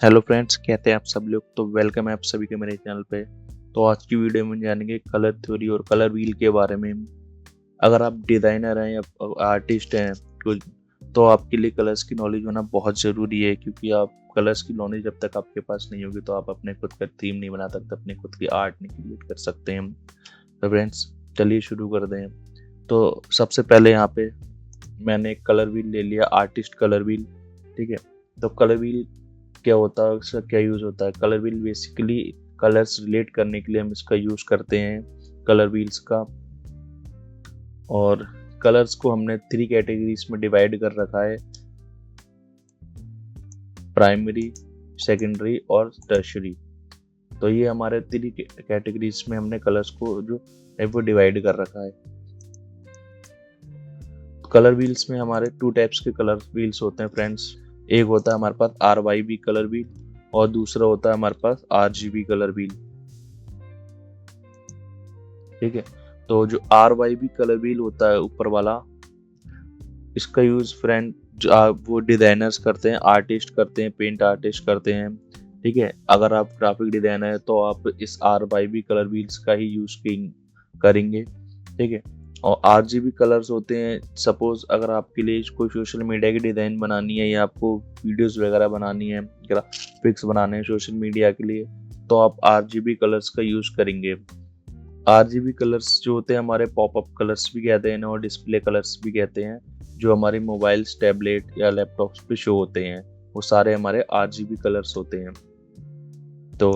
Hello friends, कहते हैं आप सब लोग। तो वेलकम है आप सभी के मेरे चैनल पे। तो आज की वीडियो में जानेंगे कलर थ्योरी और कलर व्हील के बारे में। अगर आप डिज़ाइनर हैं या आर्टिस्ट हैं कुछ, तो आपके लिए कलर्स की नॉलेज होना बहुत ज़रूरी है, क्योंकि आप कलर्स की नॉलेज जब तक आपके पास नहीं होगी तो आप अपने खुद का थीम नहीं बना सकते, अपने खुद की आर्ट नहीं क्रिएट कर सकते हैं। तो फ्रेंड्स, चलिए शुरू कर दें। तो सबसे पहले यहाँ पे मैंने एक कलर व्हील ले लिया, आर्टिस्ट कलर व्हील। ठीक है। तो कलर व्हील क्या होता है, उसका क्या यूज़ होता है? Colour wheel basically colours relate करने के लिए हम इसका यूज़ करते हैं, कलर व्हील्स का। और कलर्स को हमने 3 कैटेगरीज में डिवाइड कर रखा है, प्राइमरी, सेकेंडरी और टर्शियरी। तो ये हमारे 3 कैटेगरीज में हमने कलर्स को जो है वो डिवाइड कर रखा है। कलर व्हील्स में हमारे 2 टाइप्स के कलर व्हील्स होते हैं फ्रेंड्स। एक होता है हमारे पास RYB कलर व्हील और दूसरा होता है हमारे पास RGB कलर व्हील। ठीक है। तो जो RYB कलर व्हील होता है ऊपर वाला, इसका यूज फ्रेंड वो डिजाइनर्स करते हैं, आर्टिस्ट करते हैं, पेंट आर्टिस्ट करते हैं। ठीक है। अगर आप ग्राफिक डिजाइनर है तो आप इस RYB कलर व्हील्स का ही यूज करेंगे। ठीक है। और RGB कलर्स होते हैं, सपोज अगर आपके लिए कोई सोशल मीडिया की डिज़ाइन बनानी है या आपको वीडियोस वगैरह बनानी है, ग्राफिक्स बनाने हैं सोशल मीडिया के लिए, तो आप RGB कलर्स का यूज़ करेंगे। RGB कलर्स जो होते हैं हमारे पॉपअप कलर्स भी कहते हैं और डिस्प्ले कलर्स भी कहते हैं, जो हमारे मोबाइल्स, टैबलेट या लैपटॉप्स पे शो होते हैं, वो सारे हमारे RGB कलर्स होते हैं। तो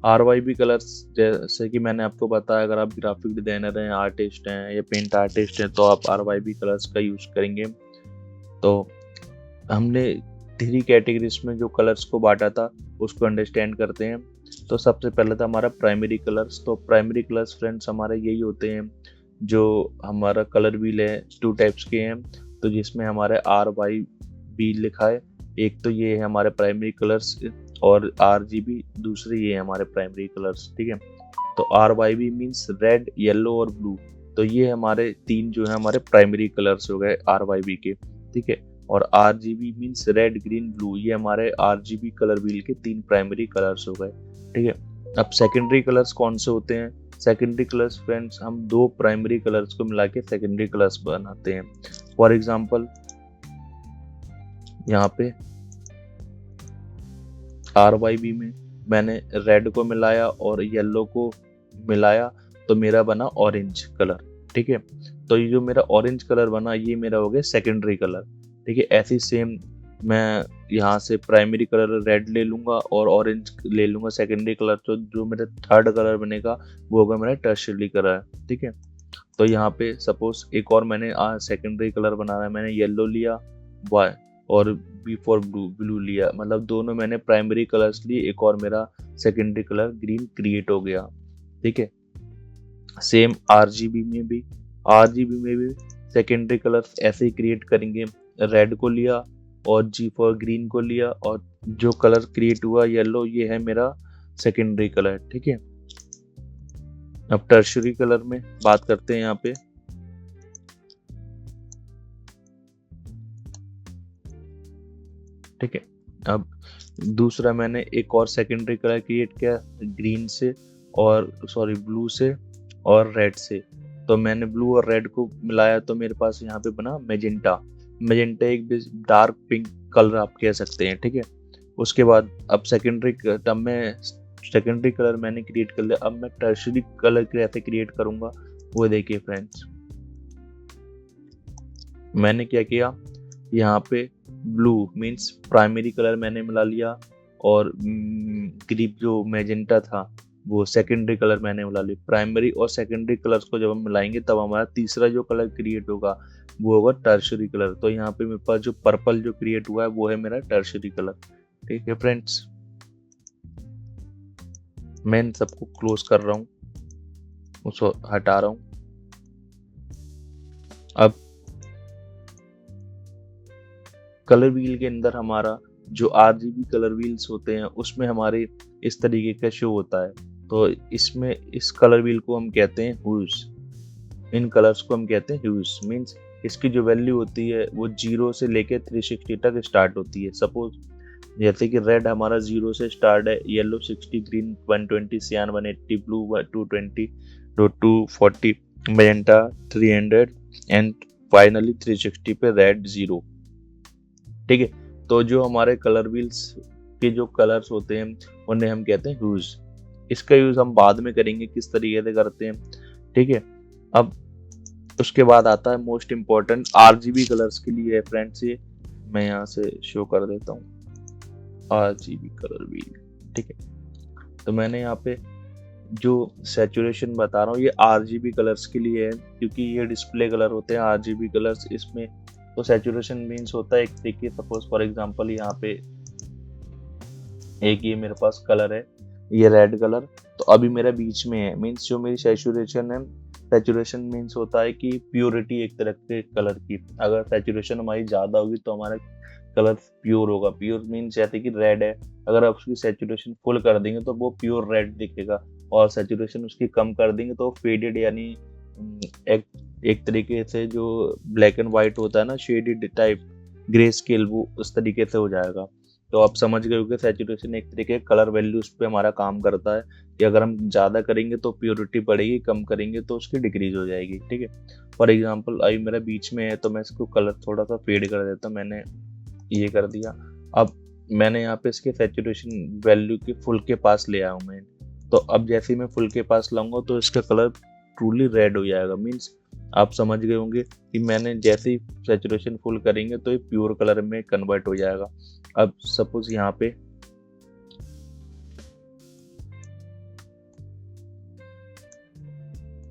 RYB कलर्स, जैसे कि मैंने आपको बताया, अगर आप ग्राफिक डिजाइनर हैं, आर्टिस्ट हैं या पेंट आर्टिस्ट हैं तो आप RYB कलर्स का यूज़ करेंगे। तो हमने 3 कैटेगरीज में जो कलर्स को बांटा था उसको अंडरस्टैंड करते हैं। तो सबसे पहले था हमारा प्राइमरी कलर्स। तो प्राइमरी कलर्स फ्रेंड्स हमारे यही होते हैं, जो हमारा कलर व्हील है 2 टाइप्स के हैं, तो जिसमें हमारे RYB लिखा है। एक तो ये है हमारे प्राइमरी कलर्स और RGB दूसरे ये है हमारे प्राइमरी कलर्स। ठीक है। तो RYB मीन्स रेड, येलो और ब्लू। तो ये हमारे 3 जो है हमारे प्राइमरी कलर्स हो गए RYB के। ठीक है। और RGB means red, green, blue, ये हमारे RGB कलर व्हील के 3 प्राइमरी कलर्स हो गए। ठीक है। अब सेकेंडरी कलर्स कौन से होते हैं? सेकेंडरी कलर्स फ्रेंड्स हम 2 प्राइमरी कलर्स को मिला के सेकेंडरी कलर्स बनाते हैं। फॉर एग्जाम्पल यहाँ पे RYB में मैंने रेड को मिलाया और येलो को मिलाया, तो मेरा बना ऑरेंज कलर। ठीक है। तो ये जो मेरा ऑरेंज कलर बना ये मेरा हो गया सेकेंडरी कलर। ठीक है। ऐसे सेम मैं यहाँ से प्राइमरी कलर रेड ले लूँगा और ऑरेंज ले लूँगा सेकेंडरी कलर, तो जो मेरा थर्ड कलर बनेगा वो होगा मेरा टर्शियरी कलर। ठीक है। तो यहाँ पे सपोज एक और मैंने सेकेंडरी कलर बनाना है, मैंने येलो लिया और बी फॉर ब्लू ब्लू लिया, मतलब दोनों मैंने प्राइमरी कलर्स लिए, एक और मेरा सेकेंडरी कलर ग्रीन क्रिएट हो गया। ठीक है। सेम आरजीबी में भी सेकेंडरी कलर्स ऐसे ही क्रिएट करेंगे। रेड को लिया और जी फॉर ग्रीन को लिया, और जो कलर क्रिएट हुआ येलो, ये है मेरा सेकेंडरी कलर। ठीक है। अब टर्शियरी कलर में बात करते हैं यहाँ पे। ठीक है। अब दूसरा मैंने एक और सेकेंडरी कलर क्रिएट किया ग्रीन से, और सॉरी ब्लू से और रेड से। तो मैंने ब्लू और रेड को मिलाया तो मेरे पास यहाँ पे बना मेजेंटा। मेजेंटा एक डार्क पिंक कलर आप कह सकते हैं। ठीक है। उसके बाद अब सेकेंडरी कलर मैंने क्रिएट कर लिया। अब मैं टर्शियरी कलर कैसे क्रिएट करूंगा वो देखिए फ्रेंड्स। मैंने क्या किया, यहाँ पे ब्लू मीन्स प्राइमरी कलर मैंने मिला लिया, और ग्रीप जो मैजेंटा था वो सेकेंडरी कलर मैंने मिला लिया। प्राइमरी और सेकेंडरी कलर्स को जब हम मिलाएंगे तब हमारा तीसरा जो कलर क्रिएट होगा वो होगा टर्शियरी कलर। तो यहाँ पे मेरे पास जो पर्पल जो क्रिएट हुआ है वो है मेरा टर्शियरी कलर। ठीक है फ्रेंड्स, मैं इन सबको क्लोज कर रहा हूँ, उसको हटा रहा हूँ। अब कलर व्हील के अंदर हमारा जो RGB कलर व्हील्स होते हैं उसमें हमारे इस तरीके का शो होता है। तो इसमें इस कलर व्हील को हम कहते हैं ह्यूज। इन कलर्स को हम कहते हैं ह्यूज, मीन्स इसकी जो वैल्यू होती है वो 0 से लेके 360 तक स्टार्ट होती है। सपोज जैसे कि रेड हमारा 0 से स्टार्ट है, येलो 60, ग्रीन 120, सियान 180, ब्लू 220, 240, मैजेंटा 300 एंड फाइनली 360 पे रेड 0। ठीक है, तो जो हमारे कलर व्हील्स के जो कलर्स होते हैं उन्हें हम कहते हैं ह्यूज। इसका यूज हम बाद में करेंगे किस तरीके से करते हैं। ठीक है, अब उसके बाद आता है मोस्ट इम्पोर्टेंट आरजीबी कलर्स के लिए है फ्रेंड्स। ये मैं यहाँ से शो कर देता हूँ आरजीबी कलर व्हील। ठीक है, तो मैंने यहाँ पे जो सैचुरेशन बता रहा हूँ ये आरजीबी कलर्स के लिए है, क्योंकि ये डिस्प्ले कलर होते हैं आरजीबी कलर्स। इसमें तो सैचुरेशन मीन्स होता है एक तरीके, सपोज फॉर एग्जांपल यहाँ पे एक ये मेरे पास कलर है, ये रेड कलर, तो अभी मेरा बीच में है, मीन्स जो मेरी सैचुरेशन है, सैचुरेशन मीन्स होता है कि प्योरिटी एक तरह के कलर की। अगर सैचुरेशन हमारी ज़्यादा होगी तो हमारा कलर प्योर होगा। प्योर मीन्स जैसे कि रेड है, अगर आप उसकी सैचुरेशन फुल कर देंगे तो वो प्योर रेड दिखेगा, और सैचुरेशन उसकी कम कर देंगे तो फेडेड यानी एक एक तरीके से जो ब्लैक एंड वाइट होता है ना, शेडेड टाइप ग्रे स्केल, वो उस तरीके से हो जाएगा। तो आप समझ गए हो कि सैचुरेशन एक तरीके कलर वैल्यूज पे हमारा काम करता है कि अगर हम ज़्यादा करेंगे तो प्योरिटी बढ़ेगी, कम करेंगे तो उसकी डिक्रीज हो जाएगी। ठीक है, फॉर एग्जांपल अभी मेरा बीच में है तो मैं इसको कलर थोड़ा सा फेड कर देता हूँ, मैंने ये कर दिया। अब मैंने यहाँ पे इसके सैचुरेशन वैल्यू के फुल के पास ले आया हूँ मैं, तो अब जैसे ही मैं फुल के पास लाऊंगा तो इसका कलर ट्रूली रेड हो जाएगा। मीन्स आप समझ गए होंगे कि मैंने जैसे ही सैचुरेशन फुल करेंगे तो ये प्योर कलर में कन्वर्ट हो जाएगा। अब सपोज यहाँ पे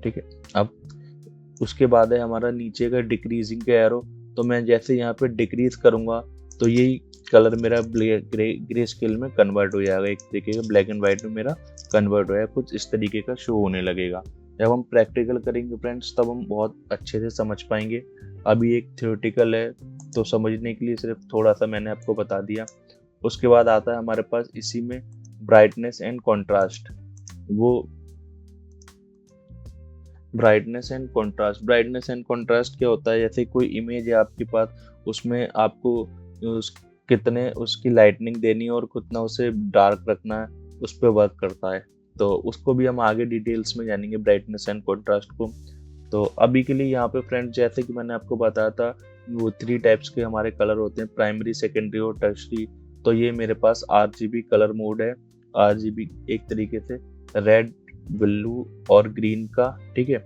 ठीक है, अब उसके बाद है हमारा नीचे का डिक्रीजिंग का एरो, तो मैं जैसे यहाँ पे डिक्रीज करूंगा तो यही कलर मेरा ग्रे स्केल में कन्वर्ट हो जाएगा, एक तरीके का ब्लैक एंड व्हाइट में मेरा कन्वर्ट हो जाएगा, कुछ इस तरीके का शो होने लगेगा। जब हम प्रैक्टिकल करेंगे फ्रेंड्स तब हम बहुत अच्छे से समझ पाएंगे। अभी एक थ्योरेटिकल है तो समझने के लिए सिर्फ थोड़ा सा मैंने आपको बता दिया। उसके बाद आता है हमारे पास इसी में ब्राइटनेस एंड कॉन्ट्रास्ट। वो ब्राइटनेस एंड कॉन्ट्रास्ट क्या होता है, जैसे कोई इमेज है आपके पास, उसमें आपको उस कितने उसकी लाइटनिंग देनी है और कितना उसे डार्क रखना है, उस पर वर्क करता है। तो उसको भी हम आगे डिटेल्स में जानेंगे ब्राइटनेस एंड कॉन्ट्रास्ट को। तो अभी के लिए यहाँ पे फ्रेंड्स जैसे कि मैंने आपको बताया था वो 3 टाइप्स के हमारे कलर होते हैं, प्राइमरी, सेकेंडरी और टर्शरी। तो ये मेरे पास आरजीबी कलर मोड है। आरजीबी एक तरीके से रेड, ब्लू और ग्रीन का। ठीक है,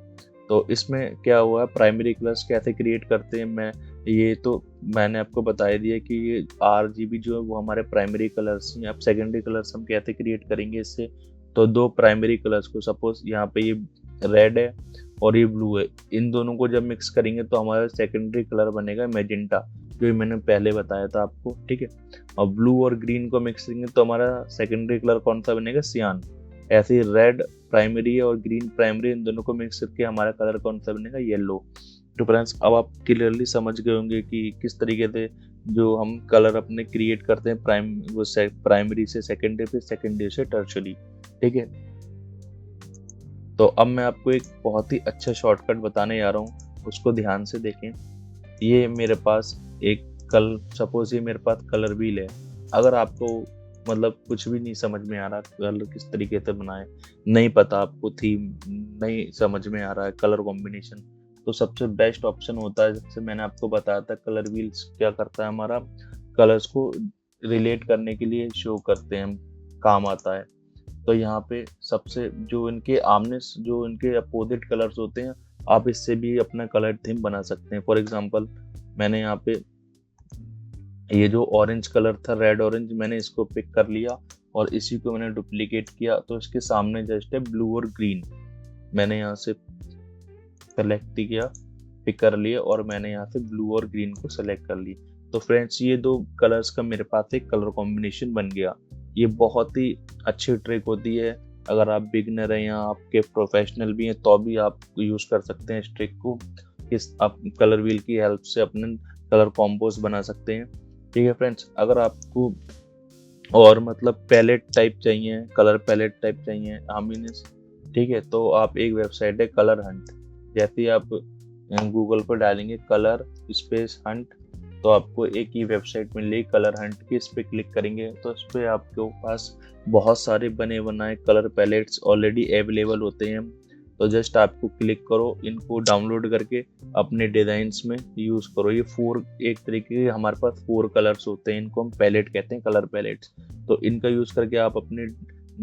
तो इसमें क्या हुआ है, प्राइमरी कलर्स कैसे क्रिएट करते हैं मैं ये तो मैंने आपको बता ही दिया कि ये आरजीबी जो है वो हमारे प्राइमरी कलर्स हैं। अब सेकेंडरी कलर्स हम कैसे क्रिएट करेंगे इससे, तो 2 प्राइमरी कलर्स को, सपोज यहाँ पे ये रेड है और ये ब्लू है, इन दोनों को जब मिक्स करेंगे तो हमारा सेकेंडरी कलर बनेगा मैजेंटा, जो मैंने पहले बताया था आपको। ठीक है, और ब्लू और ग्रीन को मिक्स करेंगे तो हमारा सेकेंडरी कलर कौन सा बनेगा, सियान। ऐसे ही रेड प्राइमरी और ग्रीन प्राइमरी, इन दोनों को मिक्स करके हमारा कलर कौन सा बनेगा, येलो। तो फ्रेंड्स अब आप क्लियरली समझ गए होंगे कि किस तरीके से जो हम कलर अपने क्रिएट करते हैं प्राइमरी से सेकेंडरी, फिर सेकेंडरी से टर्शरी। ठीक है, तो अब मैं आपको एक बहुत ही अच्छा शॉर्टकट बताने जा रहा हूँ, उसको ध्यान से देखें। ये मेरे पास सपोज ये मेरे पास कलर व्हील है। अगर आपको मतलब कुछ भी नहीं समझ में आ रहा कलर किस तरीके से बनाए, नहीं पता आपको थीम, नहीं समझ में आ रहा है कलर कॉम्बिनेशन, तो सबसे बेस्ट ऑप्शन होता है, जैसे मैंने आपको बताया था कलर व्हील्स क्या करता है, हमारा कलर्स को रिलेट करने के लिए शो करते हैं, काम आता है। तो यहाँ पे सबसे जो इनके अपोजिट कलर्स होते हैं, आप इससे भी अपना कलर थीम बना सकते हैं। फॉर एग्जांपल मैंने यहाँ पे ये जो ऑरेंज कलर था, रेड ऑरेंज, मैंने इसको पिक कर लिया और इसी को मैंने डुप्लीकेट किया, तो इसके सामने जस्ट है ब्लू और ग्रीन, मैंने यहाँ से सेलेक्ट किया, पिक कर लिए और मैंने यहाँ से ब्लू और ग्रीन को सेलेक्ट कर ली। तो फ्रेंड्स ये 2 कलर्स का मेरे पास एक कलर कॉम्बिनेशन बन गया। ये बहुत ही अच्छी ट्रिक होती है, अगर आप बिगनर हैं या आपके प्रोफेशनल भी हैं तो भी आप यूज़ कर सकते हैं इस ट्रिक को। आप कलर व्हील की हेल्प से अपने कलर कॉम्पोज बना सकते हैं। ठीक है फ्रेंड्स, अगर आपको और मतलब पैलेट टाइप चाहिए, कलर पैलेट टाइप चाहिए हार्मोनियस, ठीक है, तो आप एक वेबसाइट है कलर हंट, जैसे ही आप गूगल पर डालेंगे कलर स्पेस हंट, तो आपको एक ही वेबसाइट मिलेगी कलर हंट की। इस पे क्लिक करेंगे तो इस पे आपके पास बहुत सारे बने बनाए कलर पैलेट्स ऑलरेडी अवेलेबल होते हैं। तो जस्ट आपको क्लिक करो, इनको डाउनलोड करके अपने डिजाइन्स में यूज करो। ये एक तरीके के हमारे पास 4 कलर्स होते हैं, इनको हम पैलेट कहते हैं, कलर पैलेट्स। तो इनका यूज करके आप अपने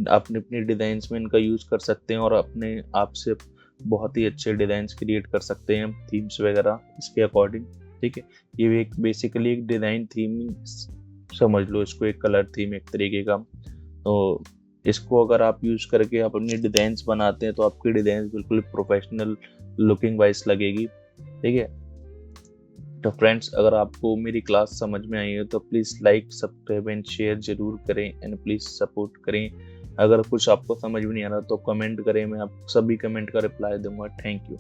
अपने अपने डिजाइन्स में इनका यूज कर सकते हैं और अपने आप से बहुत ही अच्छे डिजाइन्स क्रिएट कर सकते हैं, थीम्स वगैरह इसके अकॉर्डिंग। ठीक है, ये एक बेसिकली एक डिजाइन थीम समझ लो इसको, एक कलर थीम एक तरीके का। तो इसको अगर आप यूज करके आप अपनी डिजाइन्स बनाते हैं तो आपकी डिजाइन्स बिल्कुल प्रोफेशनल लुकिंग वाइज लगेगी। ठीक है, तो फ्रेंड्स अगर आपको मेरी क्लास समझ में आई है तो please like subscribe and share जरूर करें एंड प्लीज़ सपोर्ट करें। अगर कुछ आपको समझ में नहीं आ रहा तो कमेंट करें, मैं आप सभी कमेंट का रिप्लाई दूंगा। Thank you.